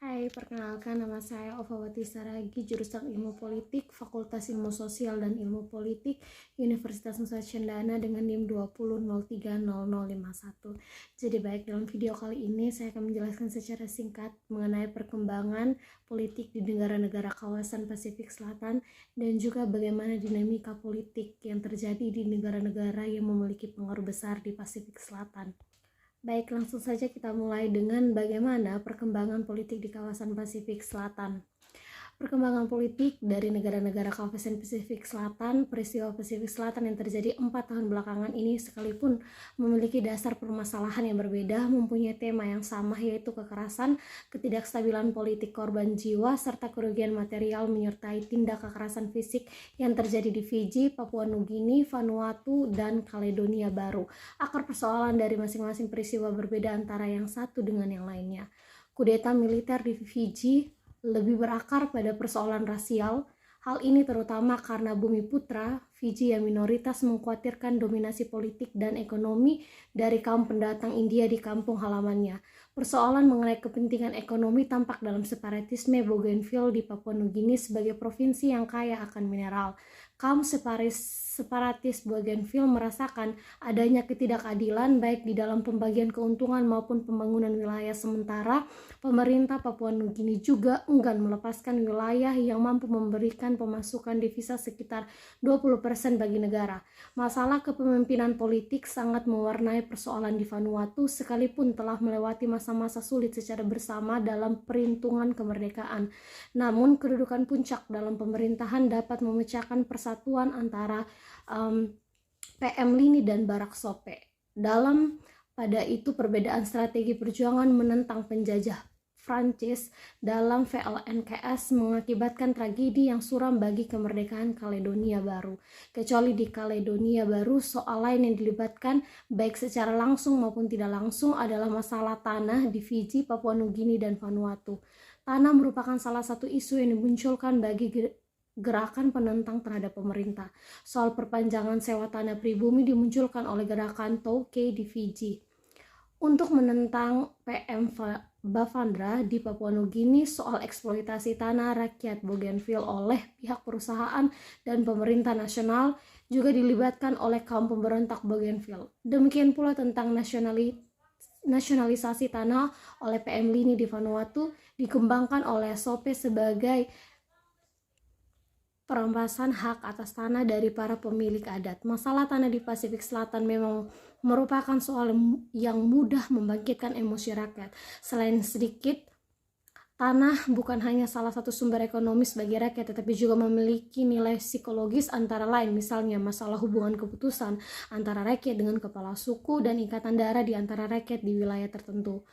Hai, perkenalkan nama saya Ovawati Saragi, jurusan Ilmu Politik, Fakultas Ilmu Sosial dan Ilmu Politik, Universitas Nusa Cendana dengan NIM 20030051. Jadi baik, dalam video kali ini saya akan menjelaskan secara singkat mengenai perkembangan politik di negara-negara kawasan Pasifik Selatan dan juga bagaimana dinamika politik yang terjadi di negara-negara yang memiliki pengaruh besar di Pasifik Selatan. Baik, langsung saja kita mulai dengan bagaimana perkembangan politik di kawasan Pasifik Selatan. Perkembangan politik dari negara-negara kawasan Pasifik Selatan, peristiwa Pasifik Selatan yang terjadi 4 tahun belakangan ini sekalipun memiliki dasar permasalahan yang berbeda, mempunyai tema yang sama, yaitu kekerasan, ketidakstabilan politik, korban jiwa, serta kerugian material menyertai tindak kekerasan fisik yang terjadi di Fiji, Papua Nugini, Vanuatu, dan Kaledonia Baru. Akar persoalan dari masing-masing peristiwa berbeda antara yang satu dengan yang lainnya. Kudeta militer di Fiji lebih berakar pada persoalan rasial. Hal ini terutama karena Bumiputra Fiji yang minoritas mengkhawatirkan dominasi politik dan ekonomi dari kaum pendatang India di kampung halamannya. Persoalan mengenai kepentingan ekonomi tampak dalam separatisme Bougainville di Papua Nugini sebagai provinsi yang kaya akan mineral. Kaum separatis Bougainville merasakan adanya ketidakadilan baik di dalam pembagian keuntungan maupun pembangunan wilayah, sementara pemerintah Papua Nugini juga enggan melepaskan wilayah yang mampu memberikan pemasukan devisa sekitar 20% bagi negara. Masalah kepemimpinan politik sangat mewarnai persoalan di Vanuatu sekalipun telah melewati masa-masa sulit secara bersama dalam perintungan kemerdekaan. Namun kedudukan puncak dalam pemerintahan dapat memecahkan persatuan antara PM Lini dan Barak Sope. Pada itu perbedaan strategi perjuangan menentang penjajah Prancis dalam VLNKS mengakibatkan tragedi yang suram bagi kemerdekaan Kaledonia Baru. Kecuali di Kaledonia Baru, soal lain yang dilibatkan baik secara langsung maupun tidak langsung adalah masalah tanah di Fiji, Papua Nugini, dan Vanuatu. Tanah merupakan salah satu isu yang dimunculkan bagi gerakan penentang terhadap pemerintah. Soal perpanjangan sewa tanah pribumi dimunculkan oleh gerakan Touke di Fiji. Untuk menentang PM Bavandra di Papua Nugini, soal eksploitasi tanah rakyat Bougainville oleh pihak perusahaan dan pemerintah nasional juga dilibatkan oleh kaum pemberontak Bougainville. Demikian pula tentang nasionalisasi tanah oleh PM Lini di Vanuatu dikembangkan oleh Sope sebagai perampasan hak atas tanah dari para pemilik adat. Masalah tanah di Pasifik Selatan memang merupakan soal yang mudah membangkitkan emosi rakyat. Selain sedikit, tanah bukan hanya salah satu sumber ekonomis bagi rakyat, tetapi juga memiliki nilai psikologis antara lain, misalnya masalah hubungan keputusan antara rakyat dengan kepala suku dan ikatan darah di antara rakyat di wilayah tertentu.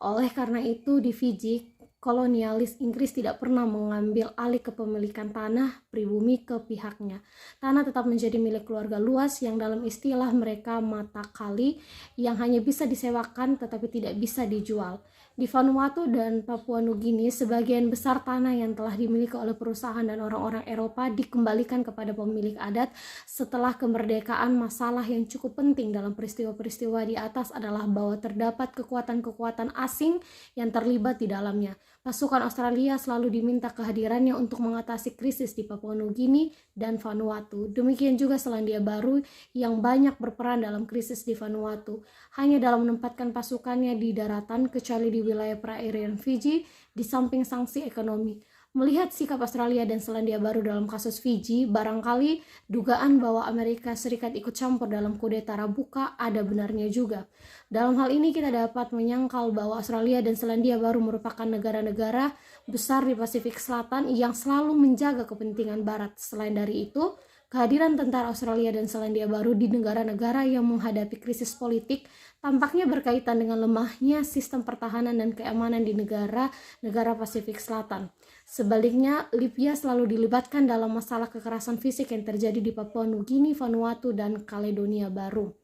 Oleh karena itu, di Fiji, kolonialis Inggris tidak pernah mengambil alih kepemilikan tanah pribumi ke pihaknya. Tanah tetap menjadi milik keluarga luas yang dalam istilah mereka mata kali, yang hanya bisa disewakan tetapi tidak bisa dijual. Di Vanuatu dan Papua Nugini, sebagian besar tanah yang telah dimiliki oleh perusahaan dan orang-orang Eropa dikembalikan kepada pemilik adat setelah kemerdekaan. Masalah yang cukup penting dalam peristiwa-peristiwa di atas adalah bahwa terdapat kekuatan-kekuatan asing yang terlibat di dalamnya. Pasukan Australia selalu diminta kehadirannya untuk mengatasi krisis di Papua Nugini dan Vanuatu. Demikian juga Selandia Baru yang banyak berperan dalam krisis di Vanuatu. Hanya dalam menempatkan pasukannya di daratan, kecuali di wilayah perairan Fiji, di samping sanksi ekonomi. Melihat sikap Australia dan Selandia Baru dalam kasus Fiji, barangkali dugaan bahwa Amerika Serikat ikut campur dalam kudeta Rabuka ada benarnya juga. Dalam hal ini kita dapat menyangkal bahwa Australia dan Selandia Baru merupakan negara-negara besar di Pasifik Selatan yang selalu menjaga kepentingan Barat. Selain dari itu, kehadiran tentara Australia dan Selandia Baru di negara-negara yang menghadapi krisis politik tampaknya berkaitan dengan lemahnya sistem pertahanan dan keamanan di negara-negara Pasifik Selatan. Sebaliknya, Libya selalu dilibatkan dalam masalah kekerasan fisik yang terjadi di Papua Nugini, Vanuatu, dan Kaledonia Baru.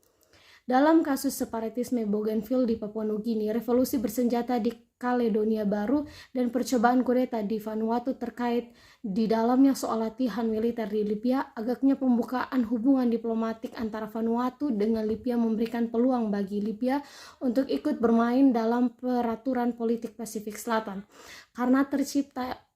Dalam kasus separatisme Bougainville di Papua Nugini, revolusi bersenjata di Kaledonia Baru dan percobaan kudeta di Vanuatu terkait di dalamnya soal latihan militer di Libya, agaknya pembukaan hubungan diplomatik antara Vanuatu dengan Libya memberikan peluang bagi Libya untuk ikut bermain dalam peraturan politik Pasifik Selatan. Karena tercipta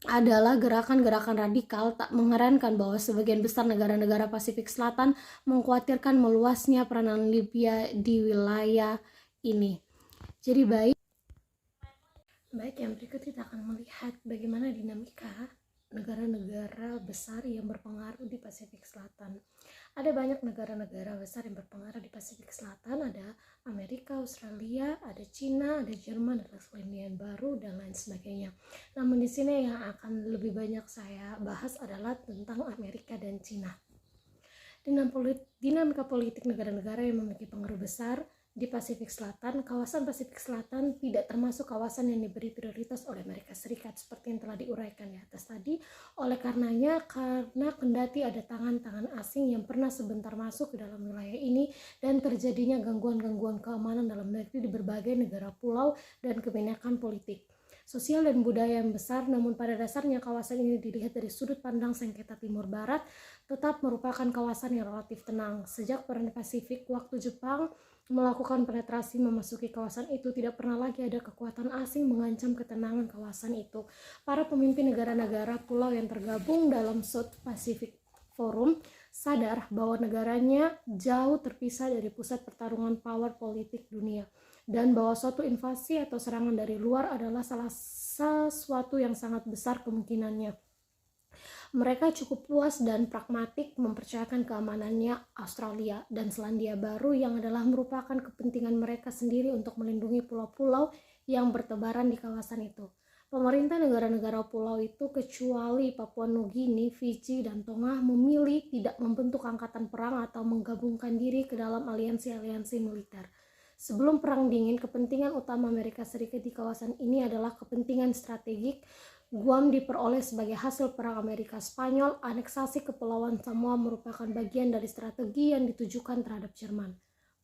adalah gerakan-gerakan radikal, tak mengherankan bahwa sebagian besar negara-negara Pasifik Selatan mengkhawatirkan meluasnya peranan Libya di wilayah ini. Jadi Baik, yang berikut kita akan melihat bagaimana dinamika negara-negara besar yang berpengaruh di Pasifik Selatan. Ada banyak negara-negara besar yang berpengaruh di Pasifik Selatan, ada Amerika, Australia, ada Cina, ada Jerman, ada Selandia Baru, dan lain sebagainya. Namun di sini yang akan lebih banyak saya bahas adalah tentang Amerika dan Cina. Dinamika politik negara-negara yang memiliki pengaruh besar di Pasifik Selatan. Kawasan Pasifik Selatan tidak termasuk kawasan yang diberi prioritas oleh Amerika Serikat seperti yang telah diuraikan di atas tadi. Oleh karenanya, karena kendati ada tangan-tangan asing yang pernah sebentar masuk ke dalam wilayah ini dan terjadinya gangguan-gangguan keamanan dalam negeri di berbagai negara pulau dan kebinekaan politik, sosial dan budaya yang besar, namun pada dasarnya kawasan ini dilihat dari sudut pandang sengketa Timur Barat tetap merupakan kawasan yang relatif tenang. Sejak Perang Pasifik, waktu Jepang melakukan penetrasi memasuki kawasan itu, tidak pernah lagi ada kekuatan asing mengancam ketenangan kawasan itu. Para pemimpin negara-negara pulau yang tergabung dalam South Pacific Forum sadar bahwa negaranya jauh terpisah dari pusat pertarungan power politik dunia, dan bahwa suatu invasi atau serangan dari luar adalah sesuatu yang sangat besar kemungkinannya. Mereka cukup puas dan pragmatik mempercayakan keamanannya Australia dan Selandia Baru yang adalah merupakan kepentingan mereka sendiri untuk melindungi pulau-pulau yang bertebaran di kawasan itu. Pemerintah negara-negara pulau itu kecuali Papua Nugini, Fiji, dan Tonga memilih tidak membentuk angkatan perang atau menggabungkan diri ke dalam aliansi-aliansi militer. Sebelum Perang Dingin, kepentingan utama Amerika Serikat di kawasan ini adalah kepentingan strategik. Guam diperoleh sebagai hasil Perang Amerika-Spanyol. Aneksasi Kepulauan Samoa merupakan bagian dari strategi yang ditujukan terhadap Jerman.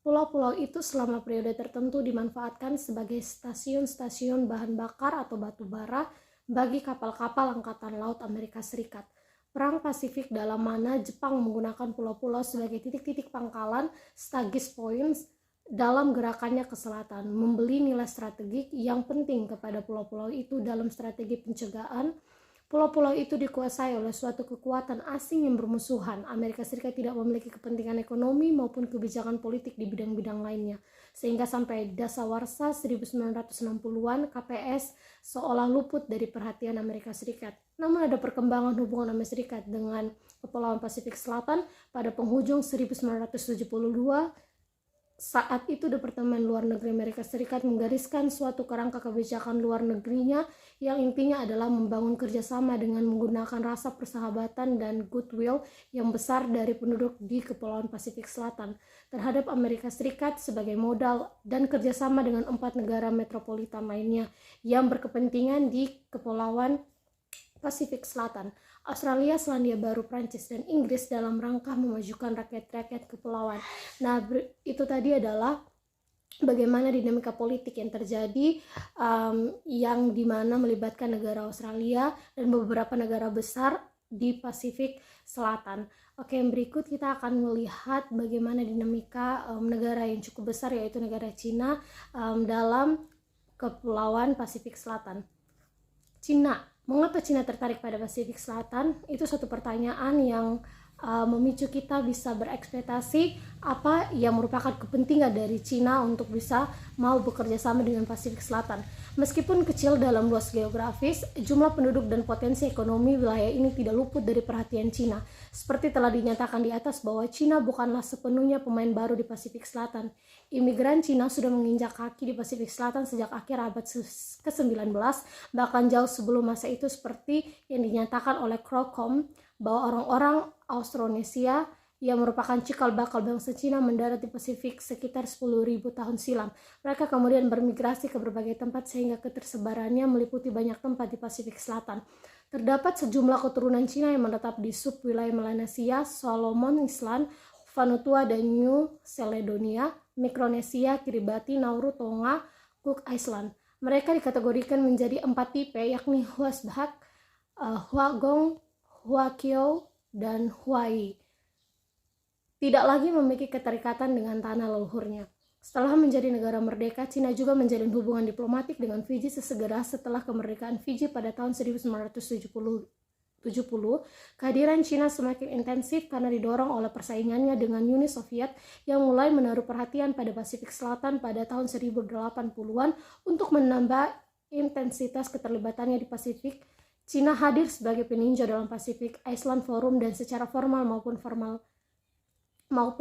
Pulau-pulau itu selama periode tertentu dimanfaatkan sebagai stasiun-stasiun bahan bakar atau batu bara bagi kapal-kapal Angkatan Laut Amerika Serikat. Perang Pasifik dalam mana Jepang menggunakan pulau-pulau sebagai titik-titik pangkalan Stagis Points dalam gerakannya ke selatan, membeli nilai strategik yang penting kepada pulau-pulau itu dalam strategi pencegahan. Pulau-pulau itu dikuasai oleh suatu kekuatan asing yang bermusuhan. Amerika Serikat tidak memiliki kepentingan ekonomi maupun kebijakan politik di bidang-bidang lainnya, sehingga sampai dasawarsa 1960-an KPS seolah luput dari perhatian Amerika Serikat. Namun ada perkembangan hubungan Amerika Serikat dengan Kepulauan Pasifik Selatan pada penghujung 1972. Saat itu Departemen Luar Negeri Amerika Serikat menggariskan suatu kerangka kebijakan luar negerinya yang intinya adalah membangun kerjasama dengan menggunakan rasa persahabatan dan goodwill yang besar dari penduduk di Kepulauan Pasifik Selatan terhadap Amerika Serikat sebagai modal, dan kerjasama dengan 4 negara metropolitan lainnya yang berkepentingan di Kepulauan Pasifik Selatan, Australia, Selandia Baru, Prancis, dan Inggris dalam rangka memajukan rakyat-rakyat kepulauan. Nah, itu tadi adalah bagaimana dinamika politik yang terjadi yang dimana melibatkan negara Australia dan beberapa negara besar di Pasifik Selatan. Oke, yang berikut kita akan melihat bagaimana dinamika negara yang cukup besar, yaitu negara Cina dalam Kepulauan Pasifik Selatan. Cina. Mengapa Cina tertarik pada Pasifik Selatan? Itu suatu pertanyaan yang memicu kita bisa berekspektasi apa yang merupakan kepentingan dari Cina untuk bisa mau bekerja sama dengan Pasifik Selatan. Meskipun kecil dalam luas geografis, jumlah penduduk dan potensi ekonomi wilayah ini tidak luput dari perhatian Cina. Seperti telah dinyatakan di atas bahwa Cina bukanlah sepenuhnya pemain baru di Pasifik Selatan. Imigran Cina sudah menginjak kaki di Pasifik Selatan sejak akhir abad ke-19, bahkan jauh sebelum masa itu, seperti yang dinyatakan oleh Crocombe bahwa orang-orang Austronesia yang merupakan cikal bakal bangsa Cina mendarat di Pasifik sekitar 10.000 tahun silam. Mereka kemudian bermigrasi ke berbagai tempat sehingga ketersebarannya meliputi banyak tempat di Pasifik Selatan. Terdapat sejumlah keturunan Cina yang menetap di sub-wilayah Melanesia, Solomon Island, Vanuatu dan New Caledonia, Mikronesia, Kiribati, Nauru, Tonga, Cook Island. Mereka dikategorikan menjadi 4 tipe, yakni Huasbhak, Huagong, Huaqiao, dan Huai. Tidak lagi memiliki keterikatan dengan tanah leluhurnya. Setelah menjadi negara merdeka, Cina juga menjalin hubungan diplomatik dengan Fiji sesegera setelah kemerdekaan Fiji pada tahun 1970. Kehadiran Cina semakin intensif karena didorong oleh persaingannya dengan Uni Soviet yang mulai menaruh perhatian pada Pasifik Selatan pada tahun 1980-an untuk menambah intensitas keterlibatannya di Pasifik. Cina hadir sebagai peninjau dalam Pacific Island Forum dan secara formal maupun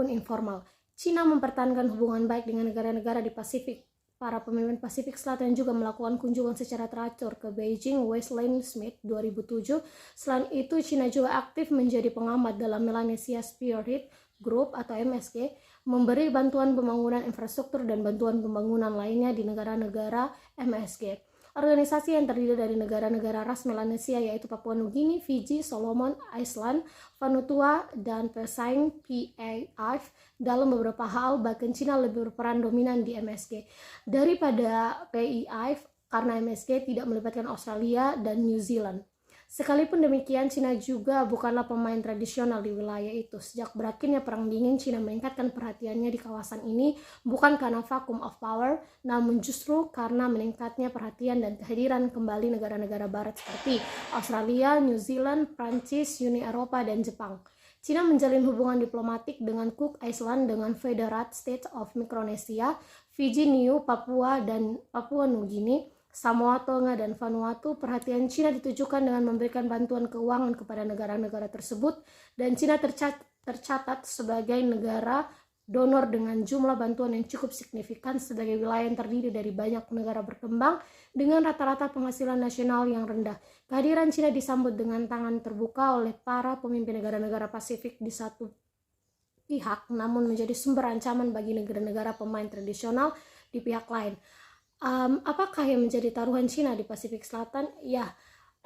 informal. Cina mempertahankan hubungan baik dengan negara-negara di Pasifik. Para pemimpin Pasifik Selatan juga melakukan kunjungan secara teratur ke Beijing. Wesley Smith 2007. Selain itu, Cina juga aktif menjadi pengamat dalam Melanesia Spirit Group atau MSG, memberi bantuan pembangunan infrastruktur dan bantuan pembangunan lainnya di negara-negara MSG. Organisasi yang terdiri dari negara-negara ras Melanesia yaitu Papua Nugini, Fiji, Solomon, Iceland, Vanuatu, dan pesaing PAIF. Dalam beberapa hal, bahkan Cina lebih berperan dominan di MSG daripada PAIF karena MSG tidak melibatkan Australia dan New Zealand. Sekalipun demikian, Cina juga bukanlah pemain tradisional di wilayah itu. Sejak berakhirnya Perang Dingin, Cina meningkatkan perhatiannya di kawasan ini bukan karena vacuum of power, namun justru karena meningkatnya perhatian dan kehadiran kembali negara-negara barat seperti Australia, New Zealand, Prancis, Uni Eropa, dan Jepang. Cina menjalin hubungan diplomatik dengan Cook Island, dengan Federal States of Micronesia, Fiji, Niue, Papua, dan Papua Nugini, Samoa, Tonga, dan Vanuatu. Perhatian Cina ditujukan dengan memberikan bantuan keuangan kepada negara-negara tersebut, dan Cina tercatat sebagai negara donor dengan jumlah bantuan yang cukup signifikan sebagai wilayah yang terdiri dari banyak negara berkembang dengan rata-rata penghasilan nasional yang rendah. Kehadiran Cina disambut dengan tangan terbuka oleh para pemimpin negara-negara Pasifik di satu pihak, namun menjadi sumber ancaman bagi negara-negara pemain tradisional di pihak lain. Apakah yang menjadi taruhan Cina di Pasifik Selatan? Ya,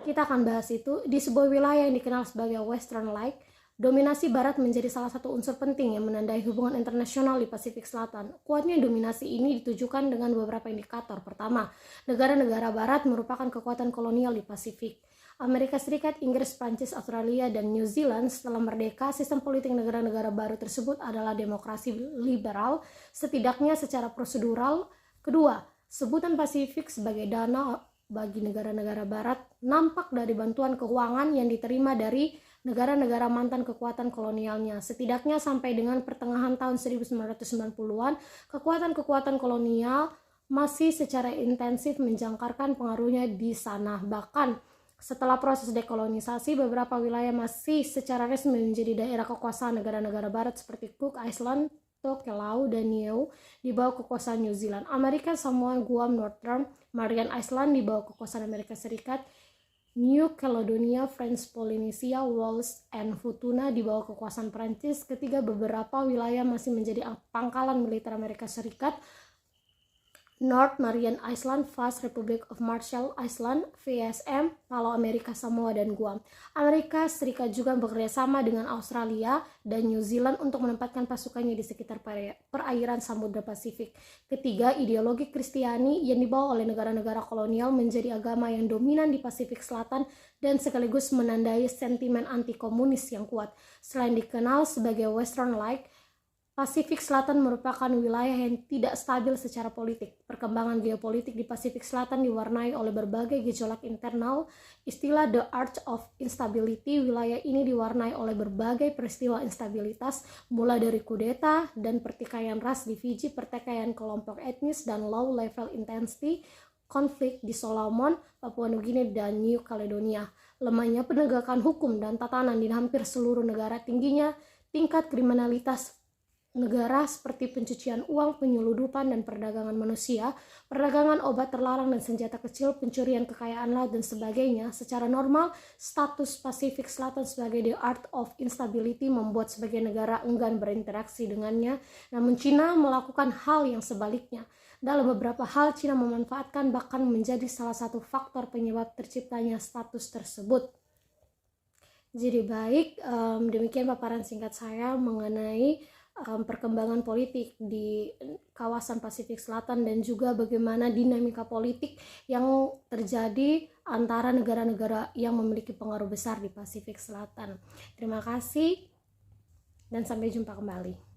kita akan bahas itu. Di sebuah wilayah yang dikenal sebagai Western Lake, dominasi Barat menjadi salah satu unsur penting yang menandai hubungan internasional di Pasifik Selatan. Kuatnya dominasi ini ditujukan dengan beberapa indikator. Pertama, negara-negara Barat merupakan kekuatan kolonial di Pasifik. Amerika Serikat, Inggris, Prancis, Australia, dan New Zealand setelah merdeka, sistem politik negara-negara baru tersebut adalah demokrasi liberal, setidaknya secara prosedural. Kedua, sebutan Pasifik sebagai dana bagi negara-negara barat nampak dari bantuan keuangan yang diterima dari negara-negara mantan kekuatan kolonialnya. Setidaknya sampai dengan pertengahan tahun 1990-an, kekuatan-kekuatan kolonial masih secara intensif menjangkarkan pengaruhnya di sana. Bahkan setelah proses dekolonisasi, beberapa wilayah masih secara resmi menjadi daerah kekuasaan negara-negara barat seperti Cook Island, Tokelau, dan Niue di bawah kekuasaan New Zealand. Amerika, Samoa, Guam, Northern Mariana Island di bawah kekuasaan Amerika Serikat. New Caledonia, French Polynesia, Wallis, and Futuna di bawah kekuasaan Prancis. Ketiga, beberapa wilayah masih menjadi pangkalan militer Amerika Serikat. North Mariana Island, Vast Republic of Marshall Island, VSM, Palau Amerika, Samoa, dan Guam. Amerika Serikat juga bekerjasama dengan Australia dan New Zealand untuk menempatkan pasukannya di sekitar perairan Samudra Pasifik. Ketiga, ideologi Kristiani yang dibawa oleh negara-negara kolonial menjadi agama yang dominan di Pasifik Selatan dan sekaligus menandai sentimen anti-komunis yang kuat. Selain dikenal sebagai Western Lake, Pasifik Selatan merupakan wilayah yang tidak stabil secara politik. Perkembangan geopolitik di Pasifik Selatan diwarnai oleh berbagai gejolak internal. Istilah The Arch of Instability, wilayah ini diwarnai oleh berbagai peristiwa instabilitas, mulai dari kudeta dan pertikaian ras di Fiji, pertikaian kelompok etnis, dan low level intensity konflik di Solomon, Papua Nugini, dan New Caledonia. Lemahnya penegakan hukum dan tatanan di hampir seluruh negara, tingginya tingkat kriminalitas negara seperti pencucian uang, penyeludupan, dan perdagangan manusia, perdagangan obat terlarang dan senjata kecil, pencurian kekayaan laut, dan sebagainya. Secara normal, status Pasifik Selatan sebagai the art of instability membuat sebagai negara enggan berinteraksi dengannya, namun Cina melakukan hal yang sebaliknya. Dalam beberapa hal, Cina memanfaatkan bahkan menjadi salah satu faktor penyebab terciptanya status tersebut. Jadi baik, demikian paparan singkat saya mengenai perkembangan politik di kawasan Pasifik Selatan dan juga bagaimana dinamika politik yang terjadi antara negara-negara yang memiliki pengaruh besar di Pasifik Selatan. Terima kasih dan sampai jumpa kembali.